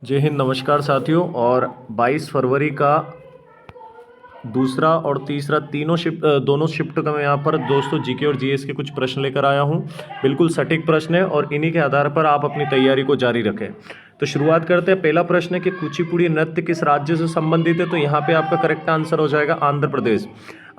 जय हिंद, नमस्कार साथियों। और 22 फरवरी का दूसरा और तीसरा दोनों शिफ्ट का मैं यहाँ पर दोस्तों जीके और जीएस के कुछ प्रश्न लेकर आया हूँ। बिल्कुल सटीक प्रश्न है और इन्हीं के आधार पर आप अपनी तैयारी को जारी रखें। तो शुरुआत करते हैं। पहला प्रश्न है कि कुचिपुड़ी नृत्य किस राज्य से संबंधित है। तो यहाँ पे आपका करेक्ट आंसर हो जाएगा आंध्र प्रदेश।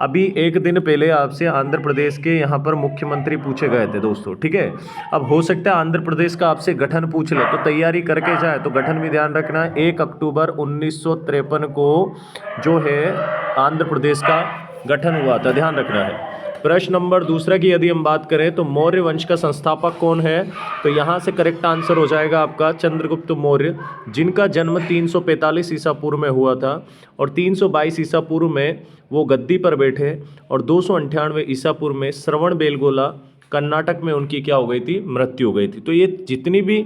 अभी एक दिन पहले आपसे आंध्र प्रदेश के यहाँ पर मुख्यमंत्री पूछे गए थे दोस्तों, ठीक है। अब हो सकता है आंध्र प्रदेश का आपसे गठन पूछ ले, तो तैयारी करके जाए। तो गठन भी ध्यान रखना है, 1 अक्टूबर 1953 को जो है आंध्र प्रदेश का गठन हुआ था, ध्यान रखना है। प्रश्न नंबर दूसरा की यदि हम बात करें तो मौर्य वंश का संस्थापक कौन है। तो यहाँ से करेक्ट आंसर हो जाएगा आपका चंद्रगुप्त मौर्य, जिनका जन्म 345 ईसा पूर्व में हुआ था और 322 ईसा पूर्व में वो गद्दी पर बैठे और 298 ईसा पूर्व में श्रवण बेलगोला कर्नाटक में उनकी क्या हो गई थी, मृत्यु हो गई थी। तो ये जितनी भी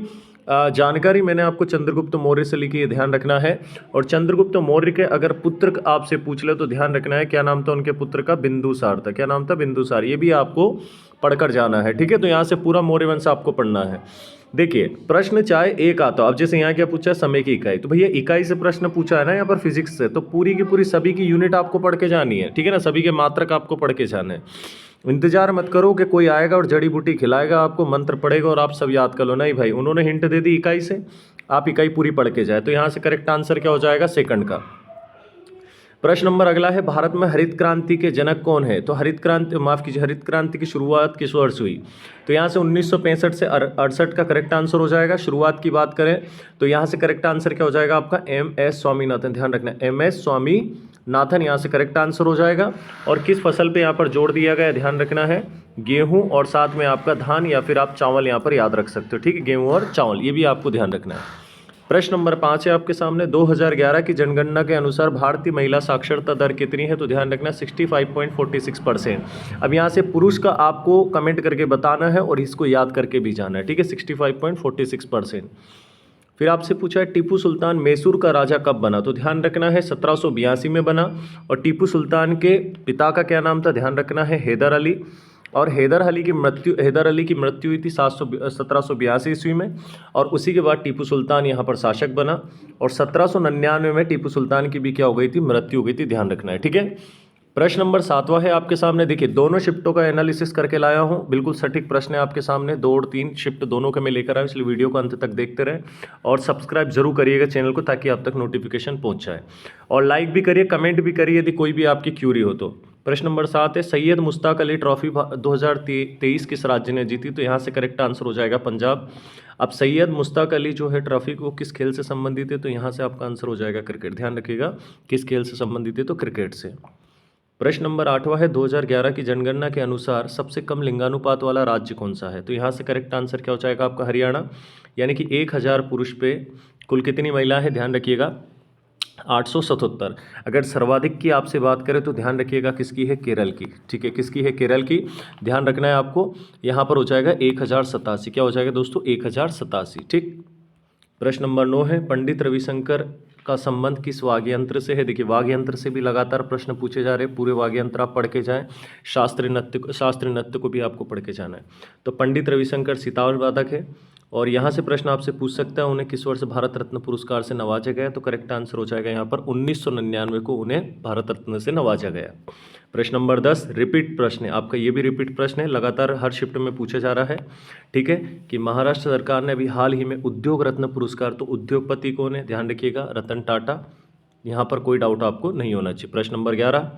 जानकारी मैंने आपको चंद्रगुप्त मौर्य से लिखी है, ध्यान रखना है। और चंद्रगुप्त मौर्य के अगर पुत्र आपसे पूछ ले तो ध्यान रखना है क्या नाम था उनके पुत्र का, बिंदुसार था। क्या नाम था, बिंदुसार। ये भी आपको पढ़कर जाना है, ठीक है। तो यहाँ से पूरा मौर्य वंश आपको पढ़ना है। देखिए प्रश्न चाहे एक आता, अब जैसे यहाँ क्या पूछा है, समय की इकाई। तो भैया इकाई से प्रश्न पूछा है ना यहाँ पर फिजिक्स से, तो पूरी की पूरी सभी की यूनिट आपको पढ़ के जानी है, ठीक है ना। सभी के मात्रक आपको पढ़ के जाना है। इंतजार मत करो कि कोई आएगा और जड़ी बूटी खिलाएगा आपको, मंत्र पड़ेगा और आप सब याद कर लो। नहीं भाई, उन्होंने हिंट दे दी इकाई से, आप इकाई पूरी पढ़ के जाए। तो यहाँ से करेक्ट आंसर क्या हो जाएगा, सेकंड का। प्रश्न नंबर अगला है, भारत में हरित क्रांति के जनक कौन है। तो हरित क्रांति की शुरुआत किस वर्ष हुई। तो यहाँ से 1965 से 68 का करेक्ट आंसर हो जाएगा। शुरुआत की बात करें तो यहाँ से करेक्ट आंसर क्या हो जाएगा आपका, MS स्वामीनाथन। ध्यान रखना है, MS स्वामीनाथन यहाँ से करेक्ट आंसर हो जाएगा। और किस फसल पे यहाँ पर जोड़ दिया गया है, ध्यान रखना है, गेहूं और साथ में आपका धान या फिर आप चावल यहाँ पर याद रख सकते हो, ठीक है। गेहूं और चावल, ये भी आपको ध्यान रखना है। प्रश्न नंबर 5 है आपके सामने, 2011 की जनगणना के अनुसार भारतीय महिला साक्षरता दर कितनी है। तो ध्यान रखना 65.46%। अब यहाँ से पुरुष का आपको कमेंट करके बताना है और इसको याद करके भी जाना है, ठीक है। 65.46%। फिर आपसे पूछा है टीपू सुल्तान मैसूर का राजा कब बना। तो ध्यान रखना है 1782 में बना। और टीपू सुल्तान के पिता का क्या नाम था, ध्यान रखना है हैदर अली। और हैदर अली की मृत्यु हुई थी 1782 ईस्वी में। और उसी के बाद टीपू सुल्तान यहाँ पर शासक बना। और 1799 में टीपू सुल्तान की भी क्या हो गई थी, मृत्यु हो गई थी, ध्यान रखना है, ठीक है। प्रश्न नंबर 7वां है आपके सामने। देखिए दोनों शिफ्टों का एनालिसिस करके लाया हूं, बिल्कुल सटीक प्रश्न है आपके सामने। 2 और 3 शिफ्ट दोनों के मैं लेकर आया, इसलिए वीडियो को अंत तक देखते रहें और सब्सक्राइब जरूर करिएगा चैनल को, ताकि आप तक नोटिफिकेशन पहुंच जाए। और लाइक भी करिए, कमेंट भी करिए यदि कोई भी आपकी क्यूरी हो तो। प्रश्न नंबर 7 है, सैयद मुश्ताक अली ट्रॉफी 2023 किस राज्य ने जीती। तो यहाँ से करेक्ट आंसर हो जाएगा पंजाब। अब सैयद मुश्ताक अली जो है ट्रॉफी वो किस खेल से संबंधित है। तो यहाँ से आपका आंसर हो जाएगा क्रिकेट। ध्यान रखिएगा किस खेल से संबंधित है, तो क्रिकेट से। प्रश्न नंबर 8वां है, 2011 की जनगणना के अनुसार सबसे कम लिंगानुपात वाला राज्य कौन सा है। तो यहाँ से करेक्ट आंसर क्या हो जाएगा आपका, हरियाणा। यानी कि 1000 पुरुष पे कुल कितनी महिला है, ध्यान रखिएगा 877। अगर सर्वाधिक की आपसे बात करें तो ध्यान रखिएगा किसकी है, केरल की, ठीक है। किसकी है, केरल की। ध्यान रखना है आपको, यहाँ पर हो जाएगा 1087। क्या हो जाएगा दोस्तों, 1087, ठीक। प्रश्न नंबर 9 है, पंडित रविशंकर का संबंध किस वाद्य यंत्र से है। देखिए वाद्य यंत्र से भी लगातार प्रश्न पूछे जा रहे हैं, पूरे वाद्य यंत्र आप पढ़ के जाएं। शास्त्रीय नृत्य को भी आपको पढ़ के जाना है। तो पंडित रविशंकर सितार वादक है। और यहाँ से प्रश्न आपसे पूछ सकता है उन्हें किस वर्ष भारत रत्न पुरस्कार से नवाजा गया। तो करेक्ट आंसर हो जाएगा यहाँ पर 1999 को उन्हें भारत रत्न से नवाजा गया। प्रश्न नंबर 10 रिपीट प्रश्न है आपका, ये भी रिपीट प्रश्न है, लगातार हर शिफ्ट में पूछा जा रहा है, ठीक है। कि महाराष्ट्र सरकार ने अभी हाल ही में उद्योग रत्न पुरस्कार, तो उद्योगपति कौन है, ध्यान रखिएगा रतन टाटा। यहाँ पर कोई डाउट आपको नहीं होना चाहिए। प्रश्न नंबर 11,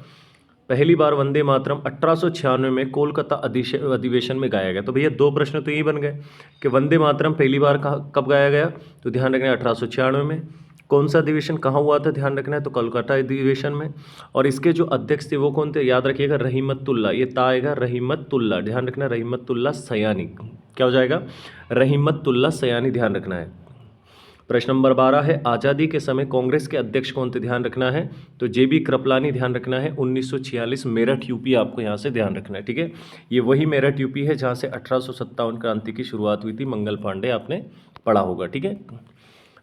पहली बार वंदे मातरम 1896 में कोलकाता अधिवेशन में गाया गया। तो भैया 2 प्रश्न तो यही बन गए कि वंदे मातरम पहली बार कब गाया गया। तो ध्यान रखना 1896 में। कौन सा अधिवेशन कहाँ हुआ था, ध्यान रखना है, तो कोलकाता अधिवेशन में। और इसके जो अध्यक्ष थे वो कौन थे, याद रखिएगा रहीमतुल्ला, ये ता आएगा रहीमतुल्ला, ध्यान रखना रहीमतुल्ला सयानी। क्या हो जाएगा, रहीमतुल्ला सयानी, ध्यान रखना है। प्रश्न नंबर 12 है, आज़ादी के समय कांग्रेस के अध्यक्ष कौन थे, ध्यान रखना है, तो JB कृपलानी, ध्यान रखना है। 1946 मेरठ यूपी आपको यहाँ से ध्यान रखना है, ठीक है। ये वही मेरठ यूपी है जहाँ से 1857 क्रांति की शुरुआत हुई थी, मंगल पांडे आपने पढ़ा होगा, ठीक है।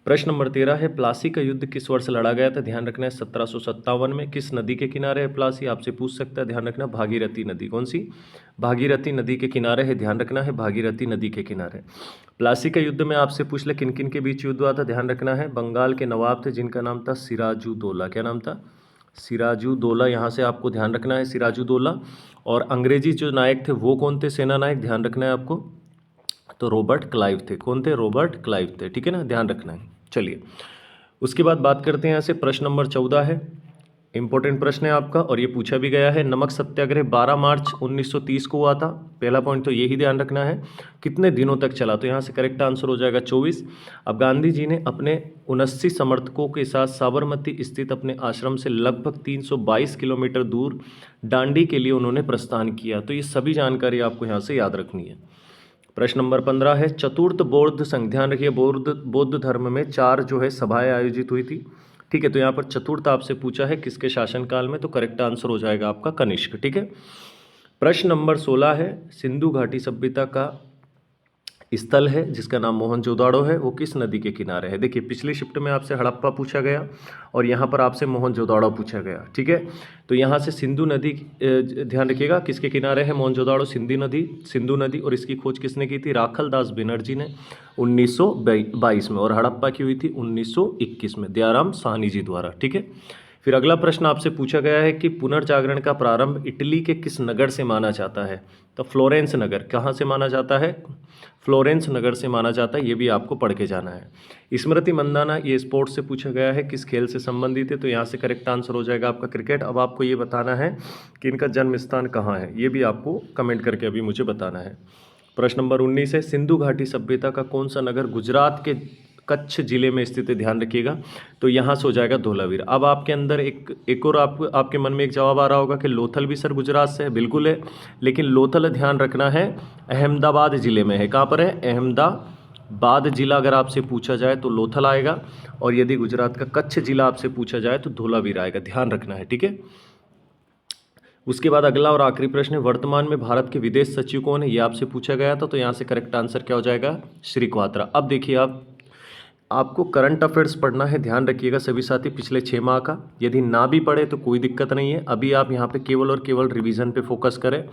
प्रश्न नंबर 13 है, प्लासी का युद्ध किस वर्ष लड़ा गया था? ध्यान रखना है 1757 में। किस नदी के किनारे है प्लासी? आपसे पूछ सकता है, ध्यान रखना भागीरथी नदी। कौन सी? भागीरथी नदी के किनारे है, ध्यान रखना है भागीरथी नदी के किनारे। प्लासी का युद्ध में आपसे पूछ ले किन किन के बीच युद्ध हुआ था? ध्यान रखना है बंगाल के नवाब थे जिनका नाम था सिराजुद्दौला। क्या नाम था? सिराजुद्दौला। यहाँ से आपको ध्यान रखना है सिराजुद्दौला। और अंग्रेजी जो नायक थे वो कौन थे? सेना नायक, ध्यान रखना है आपको, तो रॉबर्ट क्लाइव थे। कौन थे? रॉबर्ट क्लाइव थे। ठीक है ना, ध्यान रखना है। चलिए उसके बाद बात करते हैं यहाँ से। प्रश्न नंबर 14 है, इंपॉर्टेंट प्रश्न है आपका और ये पूछा भी गया है। नमक सत्याग्रह 12 मार्च 1930 को हुआ था। पहला पॉइंट तो यही ध्यान रखना है। कितने दिनों तक चला? तो यहाँ से करेक्ट आंसर हो जाएगा 24। अब गांधी जी ने अपने 79 समर्थकों के साथ साबरमती स्थित अपने आश्रम से लगभग 322 किलोमीटर दूर दांडी के लिए उन्होंने प्रस्थान किया। तो ये सभी जानकारी आपको यहाँ से याद रखनी है। प्रश्न नंबर 15 है, चतुर्थ बौद्ध संघ। ध्यान रखिए बौद्ध धर्म में 4 जो है सभाएं आयोजित हुई थी। ठीक है, तो यहाँ पर चतुर्थ आपसे पूछा है किसके शासनकाल में, तो करेक्ट आंसर हो जाएगा आपका कनिष्क। ठीक है। प्रश्न नंबर 16 है, सिंधु घाटी सभ्यता का स्थल है जिसका नाम मोहनजोदाड़ो है, वो किस नदी के किनारे है? देखिए पिछली शिफ्ट में आपसे हड़प्पा पूछा गया और यहाँ पर आपसे मोहनजोदाड़ो पूछा गया। ठीक है, तो यहाँ से सिंधु नदी, ध्यान रखिएगा किसके किनारे है मोहनजोदाड़ो? सिंधु नदी। और इसकी खोज किसने की थी? राखल दास बनर्जी ने 1922 में। और हड़प्पा की हुई थी 1921 में दयाराम साहनी जी द्वारा। ठीक है। फिर अगला प्रश्न आपसे पूछा गया है कि पुनर्जागरण का प्रारंभ इटली के किस नगर से माना जाता है? तो फ्लोरेंस नगर। कहाँ से माना जाता है? फ्लोरेंस नगर से माना जाता है। ये भी आपको पढ़ के जाना है। स्मृति मंदाना, ये स्पोर्ट्स से पूछा गया है, किस खेल से संबंधित है? तो यहाँ से करेक्ट आंसर हो जाएगा आपका क्रिकेट। अब आपको ये बताना है कि इनका जन्म स्थान कहाँ है, ये भी आपको कमेंट करके अभी मुझे बताना है। प्रश्न नंबर 19 है, सिंधु घाटी सभ्यता का कौन सा नगर गुजरात के कच्छ जिले में स्थित है? ध्यान रखिएगा, तो यहाँ से हो जाएगा धोलावीर। अब आपके अंदर एक और आपके मन में एक जवाब आ रहा होगा कि लोथल भी सर गुजरात से है। बिल्कुल है, लेकिन लोथल ध्यान रखना है अहमदाबाद जिले में है। कहाँ पर है? अहमदाबाद जिला अगर आपसे पूछा जाए तो लोथल आएगा, और यदि गुजरात का कच्छ जिला आपसे पूछा जाए तो धोलावीर आएगा। ध्यान रखना है। ठीक है। उसके बाद अगला और आखिरी प्रश्न है, वर्तमान में भारत के विदेश सचिव कौन है? ये आपसे पूछा गया था, तो यहाँ से करेक्ट आंसर क्या हो जाएगा? श्री क्वात्रा। अब देखिए आपको करंट अफेयर्स पढ़ना है, ध्यान रखिएगा सभी साथी, पिछले 6 माह का। यदि ना भी पढ़े तो कोई दिक्कत नहीं है, अभी आप यहाँ पे केवल और केवल रिवीजन पे फोकस करें।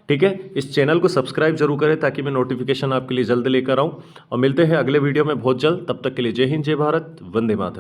ठीक है। इस चैनल को सब्सक्राइब जरूर करें ताकि मैं नोटिफिकेशन आपके लिए जल्द लेकर आऊँ, और मिलते हैं अगले वीडियो में बहुत जल्द। तब तक के लिए जय हिंद, जय भारत, वंदे मातरम।